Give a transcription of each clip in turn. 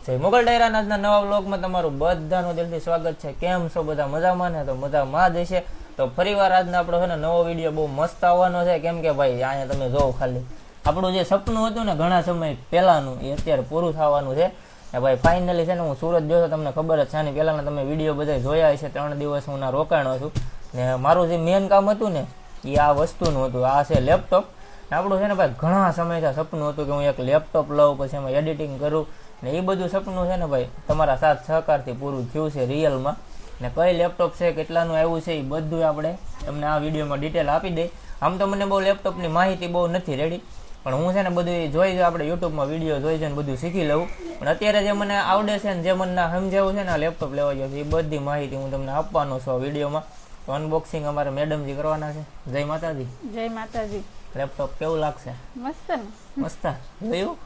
જય મોગલ ડાયરાના આજના નવા વ્લોગમાં તમારું બધાનું દિલથી સ્વાગત છે. કેમ છો બધા? મજામાં ને? તો મજામાં જ હશે. તો ફરીવાર આજનો આપણો છે ને નવો વિડીયો બહુ મસ્ત આવવાનો છે. કેમ કે ભાઈ અહીંયા તમે જોવો ખાલી આપણું જે સપનું હતું ને ઘણા સમય પહેલાંનું એ અત્યારે પૂરું થવાનું છે. ને ભાઈ ફાઇનલી છે ને હું સુરત જોયો, તમને ખબર જ છે. આની પહેલાંના તમે વિડીયો બધા જોયા હશે. 3 દિવસ હું ના રોકાણો છું ને મારું જે મેન કામ હતું ને એ આ વસ્તુનું હતું. આ છે લેપટોપ. આપણું છે ને ભાઈ ઘણા સમયથી સપનું હતું કે હું એક લેપટોપ લઉં, પછી એમાં એડિટિંગ કરું ને એ બધું સપનું છે ને ભાઈ તમારા સાથ સહકારથી પૂરું થયું છે રિયલમાં. ને કઈ લેપટોપ છે, કેટલાનું આવ્યું છે, એ બધું આપણે તમને આ વિડીયોમાં ડિટેલ આપી દઈ. આમ તો મને બહુ લેપટોપની માહિતી બહુ નથી રેડી, પણ હું છે ને બધું જોઈ આપણે યુટ્યુબમાં વિડીયો જોઈ છે ને બધું શીખી લઉં. પણ અત્યારે જે મને આવડે છે ને જે મને સમજાવું છે ને આ લેપટોપ લેવા ગયો છે એ બધી માહિતી હું તમને આપવાનો છું આ વિડીયોમાં. તો અનબોક્સિંગ અમારે મેડમજી કરવાના છે. જય માતાજી. જય માતાજી. લેપટોપ કેવું લાગશે? મસ્ત ને? મસ્ત જોયું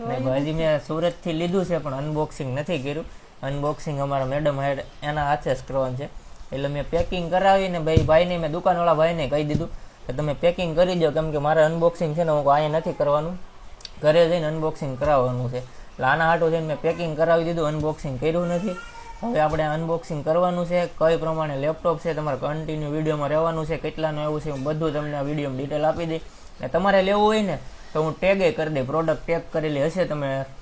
ને? હજી મેં સુરતથી લીધું છે પણ અનબોક્સિંગ નથી કર્યું. અનબોક્સિંગ અમારા મેડમ એના હાથે જ કરવાનું છે. એટલે મેં પેકિંગ કરાવીને ભાઈને મેં દુકાનવાળા ભાઈને કહી દીધું કે તમે પેકિંગ કરી દો, કેમ કે મારે અનબોક્સિંગ છે ને હું અહીંયા નથી કરવાનું, ઘરે જઈને અનબોક્સિંગ કરાવવાનું છે. એટલે આના હાટું જઈને મેં પેકિંગ કરાવી દીધું, અનબોક્સિંગ કર્યું નથી. હવે આપણે અનબોક્સિંગ કરવાનું છે. કઈ પ્રમાણે લેપટોપ છે તમારે કન્ટિન્યુ વિડીયોમાં રહેવાનું છે. કેટલાનું એવું છે હું બધું તમને આ વિડીયોમાં ડિટેલ આપી દઈ. ને તમારે લેવું હોય ને તો હું ટેગે કરી દઈ, પ્રોડક્ટ ટેગ કરેલી હશે.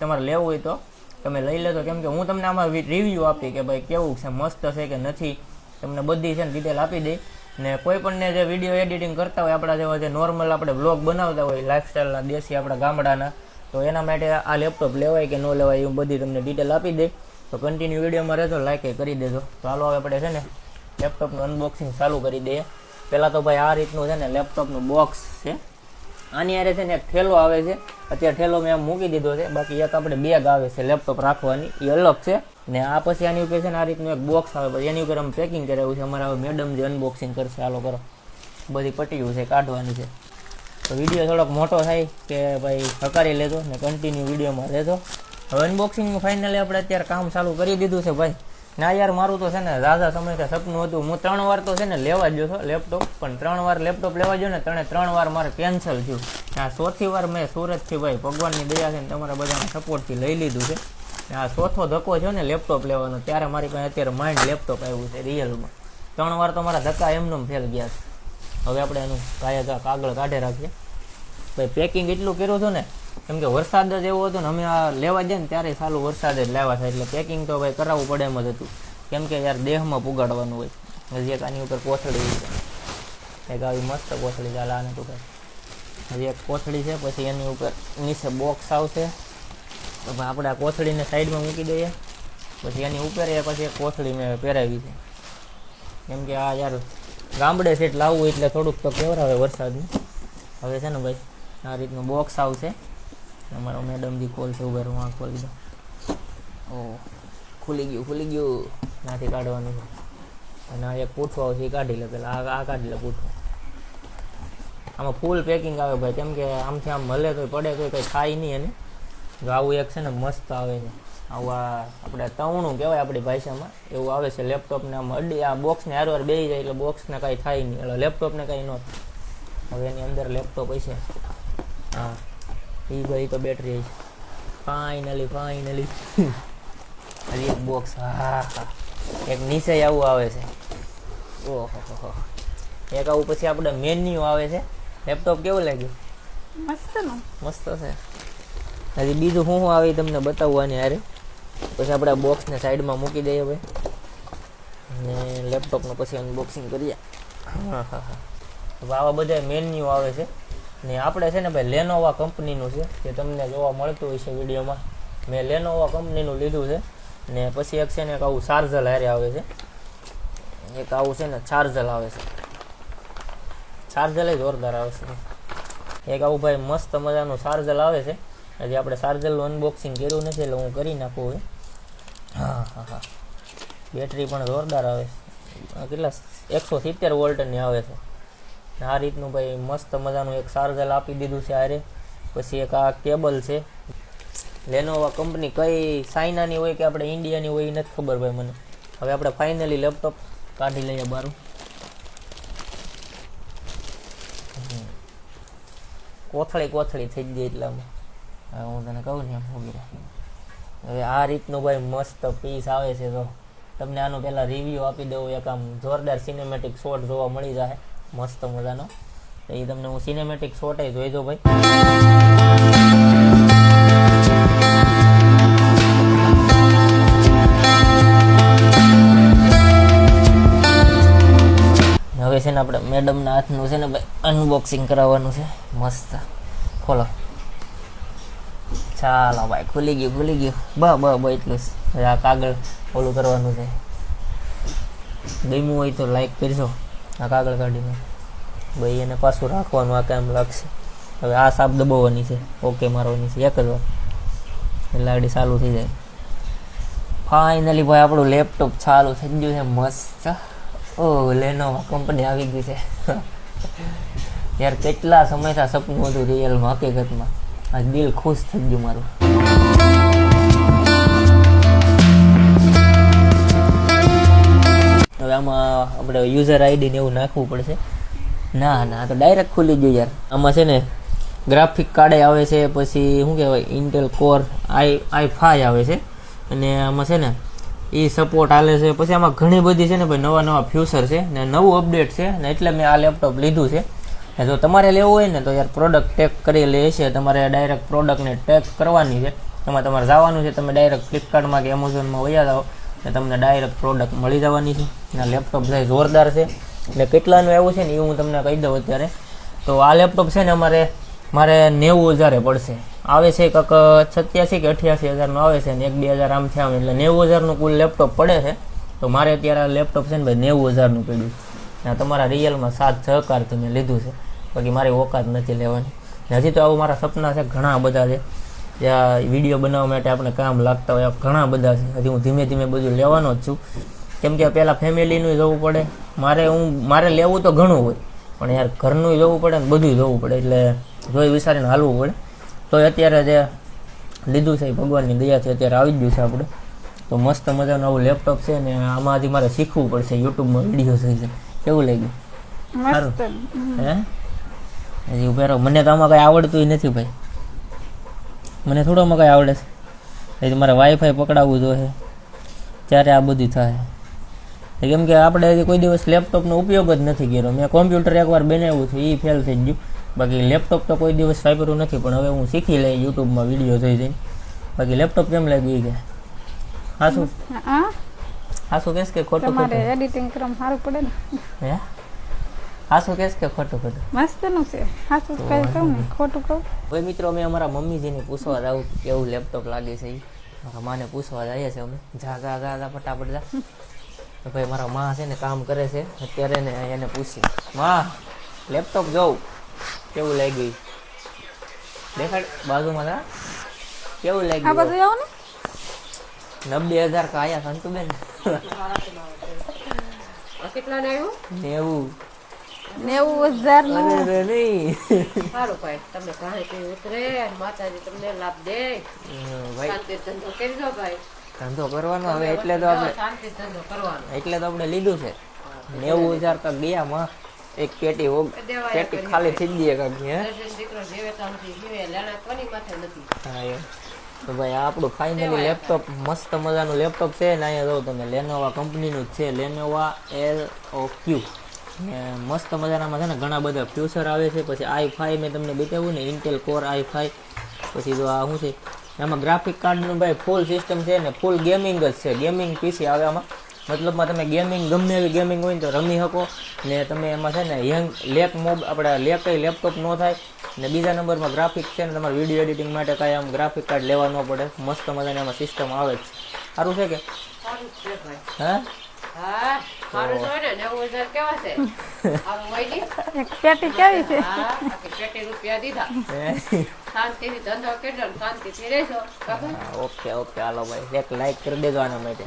તમારે લેવું હોય તો તમે લઈ લેજો, કેમ કે હું તમને આમાં રિવ્યૂ આપી કે ભાઈ કેવું છે, મસ્ત છે કે નથી, તમને બધી છે ને ડિટેલ આપી દઈ. ને કોઈ પણને જે વિડીયો એડિટિંગ કરતા હોય આપણા જેવા જે નોર્મલ આપણે બ્લોગ બનાવતા હોય લાઈફસ્ટાઈલના દેશી આપણા ગામડાના, તો એના માટે આ લેપટોપ લેવાય કે ન લેવાય એવું બધી તમને ડિટેલ આપી દઈ. તો કન્ટિન્યુ વિડીયોમાં રહેજો, લાઈક કરી દેજો. તો હાલો હવે આપણે છે ને લેપટોપનું અનબોક્સિંગ ચાલુ કરી દઈએ. પહેલાં તો ભાઈ આ રીતનું છે ને લેપટોપનું બોક્સ છે. આની યારે છે ને એક ઠેલો આવે છે. અત્યારે ઠેલો મેં આમ મૂકી દીધો છે, બાકી એક આપણે બેગ આવે છે લેપટોપ રાખવાની, એ અલગ છે. ને આ પછી આની ઉપર છે ને આ રીતનું એક બોક્સ આવે, પછી એની ઉપર અમે પેકિંગ કરાવ્યું છે. અમારા મેડમ જે અનબોક્સિંગ કરશે, હાલો કરો. બધી પટ્ટીઓ છે કાઢવાની છે. તો વિડીયો થોડોક મોટો થાય કે ભાઈ હકારી લેજો ને કન્ટિન્યુ વિડીયોમાં રહેજો. હવે અનબોક્સિંગનું ફાઇનલી આપણે અત્યારે કામ ચાલુ કરી દીધું છે ભાઈ. ના યાર મારું તો છે ને ઝાઝા સમયથી સપનું હતું. હું 3 વાર તો છે ને લેવા ગયો છો લેપટોપ, પણ 3 વાર લેપટોપ લેવા ગયો ને 3 વાર મારે કેન્સલ થયું. આ 4થી વાર મેં સુરતથી ભાઈ ભગવાનની દયા છે ને તમારા બધાના સપોર્ટથી લઈ લીધું છે. આ 4થો ધક્કો છે ને લેપટોપ લેવાનો, ત્યારે મારી પાસે અત્યારે માઇન્ડ લેપટોપ આવ્યું છે રિયલમાં. 3 વાર તો મારા ધક્કા એમનેમ ફેલ ગયા છે. હવે આપણે એનું કાગળ કાઢે રાખીએ. ભાઈ પેકિંગ એટલું કર્યું હતું ને કેમ કે વરસાદ જ એવો હતો ને, અમે આ લેવા જાય ને ત્યારે સારું વરસાદ જ લાવ્યા થાય, એટલે પેકિંગ તો ભાઈ કરાવવું પડે એમ જ હતું. કેમ કે યાર દેહમાં પુગાડવાનું હોય. હજી એક આની ઉપર કોથળી છે, એક આવી મસ્ત કોથળી ચાલે આને તો ભાઈ. હજી એક કોથળી છે, પછી એની ઉપર નીચે બોક્સ આવશે. તો ભાઈ આપણે આ કોથળીને સાઈડમાં મૂકી દઈએ. પછી એની ઉપર પછી એક કોથળી મેં પહેરાવી છે, કેમ કે આ યાર ગામડે સેટ લાવવું એટલે થોડુંક તો કેવરાવે વરસાદનું. હવે છે ને ભાઈ આ રીતનું બોક્સ આવશે. અમારો મેડમજી ખોલશે, ઉભા હું આ ખોલી દઉં. ઓહ ખુલી ગયું. નાથી કાઢવાનું છે. અને આ એક પૂઠું આવશે એ કાઢી લે પેલા. આ કાઢી લે પૂઠું. આમાં ફૂલ પેકિંગ આવે ભાઈ, કેમ કે આમથી આમ મળે તો પડે તો કંઈ થાય નહીં. અને જો આવું એક છે ને મસ્ત આવે છે, આવું આપણે તવણું કહેવાય આપણી ભાષામાં, એવું આવે છે લેપટોપને. આમ અડી આ બોક્સને હારવાર બેસી જાય એટલે બોક્સને કાંઈ થાય નહીં, એટલે લેપટોપને કાંઈ ન થાય. હવે એની અંદર લેપટોપ હશે. હા એ ભાઈ તો બેટરી છે. ફાઇનલી હજી એક બોક્સ. હા એક નીચે આવું આવે છે. ઓહો એક આવું પછી આપણે મેન્યુ આવે છે. લેપટોપ કેવું લાગ્યું? મસ્ત છે. હજી બીજું શું આવે તમને બતાવવાની હારે. પછી આપણે બોક્સને સાઈડમાં મૂકી દઈએ ભાઈ, ને લેપટોપનું પછી અનબોક્સિંગ કરીએ. હા આવા બધા મેન્યુ આવે છે. ને આપણે છે ને ભાઈ લેનોવા કંપનીનું છે, જે તમને જોવા મળતું હોય છે વિડીયોમાં. મેં લેનોવા કંપનીનું લીધું છે. ને પછી એક છે ને એક આવું ચાર્જર હારે આવે છે, એક આવું છે ને ચાર્જર આવે છે. ચાર્જર જોરદાર આવે છે. એક આવું ભાઈ મસ્ત મજાનું ચાર્જર આવે છે. હજી આપણે ચાર્જરનું અનબોક્સિંગ કર્યું નથી એટલે હું કરી નાખું હવે. હા બેટરી પણ જોરદાર આવે છે. કેટલા 170 વોલ્ટની આવે છે. આ રીતનું ભાઈ મસ્ત મજાનું એક ચાર્જર આપી દીધું છે આરે. પછી એક આ કેબલ છે. લેનોવા કંપની કઈ ચાઇનાની હોય કે આપણે ઇન્ડિયાની હોય એ નથી ખબર ભાઈ મને. હવે આપણે ફાઇનલી લેપટોપ કાઢી લઈએ બારું. કોથળી થઈ ગઈ એટલામાં. હું તને કહું ને એમ ઉભી રાખી. હવે આ રીતનું ભાઈ મસ્ત પીસ આવે છે. તો તમને આનું પહેલાં રિવ્યૂ આપી દઉં. એક આમ જોરદાર સિનેમેટિક શોટ જોવા મળી જાય મસ્ત મજાનો. તો એ તમને હું સિનેમેટિક શોટ જોઈ દઉં ભાઈ. હવે છે ને આપણે મેડમના હાથનું છે ને ભાઈ અનબોક્સિંગ કરાવવાનું છે. મસ્ત ખોલો. ચાલો ભાઈ ખુલી ગયું. એટલું જ. આ કાગળ ઓલું કરવાનું છે. ગમ્યું હોય તો લાઈક કરજો. આ કાગળ કાઢીને ભાઈ એને પાછું રાખવાનું. આ કામ લાગશે. હવે આ સાપ દબાવવાની છે. ઓકે મારવાની છે એક જ વાર એટલે આડી ચાલુ થઈ જાય. ફાઇનલી ભાઈ આપણું લેપટોપ ચાલુ થઈ ગયું છે મસ્ત. ઓહ લેનોવો કંપની આવી ગઈ છે. યાર કેટલા સમયથી સપનું હતું રિયલમાં હકીકતમાં. આ દિલ ખુશ થઈ ગયું મારું. હવે આમાં આપણે યુઝર આઈડી ને એવું નાખવું પડશે. ના તો ડાયરેક્ટ ખુલી ગયું યાર. આમાં છે ને ગ્રાફિક કાર્ડ આવે છે, પછી શું કહેવાય ઇન્ટેલ કોર i5 આવે છે, અને આમાં છે ને એ સપોર્ટ હાલે છે. પછી આમાં ઘણી બધી છે ને ભાઈ નવા ફ્યુચર છે ને નવું અપડેટ છે ને એટલે મેં આ લેપટોપ લીધું છે. જો તમારે લેવું હોય ને તો યાર પ્રોડક્ટ ટેગ કરી લે છે. તમારે ડાયરેક્ટ પ્રોડક્ટને ટેગ કરવાની છે. એમાં તમારે જવાનું છે. તમે ડાયરેક્ટ ફ્લિપકાર્ટમાં કે એમેઝોનમાં વયા જાઓ ને તમને ડાયરેક્ટ પ્રોડક્ટ મળી જવાની છે. આ લેપટોપ છે જોરદાર છે. એટલે કેટલાનું એવું છે ને એ હું તમને કહી દઉં અત્યારે. તો આ લેપટોપ છે ને મારે 90,000 પડશે. આવે છે કંઈક 87 કે 88,000નું આવે છે ને 1-2 હજાર આમ થયા એટલે 90,000નું કુલ લેપટોપ પડે છે. તો મારે અત્યારે આ લેપટોપ છે ને ભાઈ 90,000નું પડ્યું. તમારા રિયલમાં સાથ સહકારથી મેં લીધું છે. બાકી મારી ઓકાત નથી લેવાની. હજી તો આવું મારા સપના છે ઘણા બધા છે. જ્યાં વિડીયો બનાવવા માટે આપણે કામ લાગતા હોય ઘણા બધા છે. હજી હું ધીમે ધીમે બધું લેવાનો જ છું. કેમ કે પહેલાં ફેમિલીનું જવું પડે. મારે લેવું તો ઘણું હોય પણ યાર ઘરનું જોવું પડે ને બધું જોવું પડે. એટલે જોઈ વિચારીને હાલવું પડે. તો અત્યારે જે લીધું છે એ ભગવાનની દયાથી અત્યારે આવી જ ગયું છે આપણે. તો મસ્ત મજાનું આવું લેપટોપ છે ને આમાંથી મારે શીખવું પડશે. યુટ્યુબમાં વિડીયો થઈ છે. કેવું લાગ્યું? સારું હે? હજી ઉભેરો. મને તો આમાં કંઈ આવડતું નથી ભાઈ. મને થોડોમાં કંઈ આવડે છે. એ મારે વાઈફાઈ પકડાવવું જોઈએ ત્યારે આ બધું થાય. કેમ કે આપણે હજી કોઈ દિવસ લેપટોપનો ઉપયોગ જ નથી કર્યો. મેં કોમ્પ્યુટર એકવાર બનાવ્યું છે એ ફેલ થઈ ગયું. બાકી લેપટોપ તો કોઈ દિવસ વાપર્યું નથી. પણ હવે હું શીખી લઈ યુટ્યુબમાં વિડીયો જોઈ જઈને. બાકી લેપટોપ કેમ લાગ્યું કે હાસું કહેશ કે ખોટું? તમારે એડિટિંગ કરવામાં સારું પડે ને. હે હાસું કહેશ કે ખોટું? મસ્તનું છે. હાસું કઈ કહું ને ખોટું કહું. હવે મિત્રો અમે અમારા મમ્મીજીને પૂછવા જાવ કેવું લેપટોપ લાગે છે. મારા માને પૂછવા જઈએ છીએ અમે. જા ફટાફટ જા. ભાઈ મારા માં છે ને કામ કરે છે અત્યારે ને એને પૂછી માં લેપટોપ જોઉં કેવું લાગ્યું દેખાડ બાજુમાં જા. કેવું લાગ્યું? 90,000 કા આયા સંતુબેન? કેટલા ને આવ્યું? 90,000 નું. અરે નહીં સારું ભાઈ તમે કાંઈ કઈ ઉતરે માતાજી તમને લાભ દે. ભાઈ શાંતિ ધંધો કરી દો ભાઈ. ધંધો કરવાનો હવે એટલે તો આપણે શાંતિ ધંધો કરવાનો. એટલે તો આપણે લીધું છે. 90,000 કા ગયા માં એક પેટી ખાલી થઈ ગઈ કાક હે. દીકરો જેવે તામથી જીવે લેણા કોની માથે નથી. હા એમ. તો ભાઈ આ આપણું ફાઇનલી લેપટોપ મસ્ત મજાનું લેપટોપ છે ને અહીંયા જો તમે લેનોવા કંપનીનું જ છે. લેનોવા LOQ ને મસ્ત મજાનામાં છે ને ઘણા બધા ફ્યુચર આવે છે. પછી i5 મેં તમને બતાવ્યું ને ઇન્ટેલ કોર i5. પછી જો આ શું છે આમાં ગ્રાફિક કાર્ડનું ભાઈ ફૂલ સિસ્ટમ છે ને ફૂલ ગેમિંગ જ છે. ગેમિંગ પીસી આવે આમાં. મતલબમાં તમે ગેમિંગ ગમે એવી ગેમિંગ હોય ને તો રમી શકો ને તમે એમાં છે ને આપણે લેપટોપ ન થાય ને બીજા નંબરમાં ગ્રાફિક છે ને તમારે વિડીયો એડિટિંગ માટે કાંઈ આમ ગ્રાફિક કાર્ડ લેવા ન પડે. મસ્ત મજાની આમાં સિસ્ટમ આવે જ. સારું છે કે? સારું છે ભાઈ. હા સારું હોય ને 90,000 કેવા છે? આવું હોય ને એક પેટી કેવી છે? આખી પેટી રૂપિયા દીધા. શાંતિથી ધંધો કરજો ને શાંતિથી રહેજો. ઓકે હાલો ભાઈ એક લાઈક કરી દેજો આના માટે.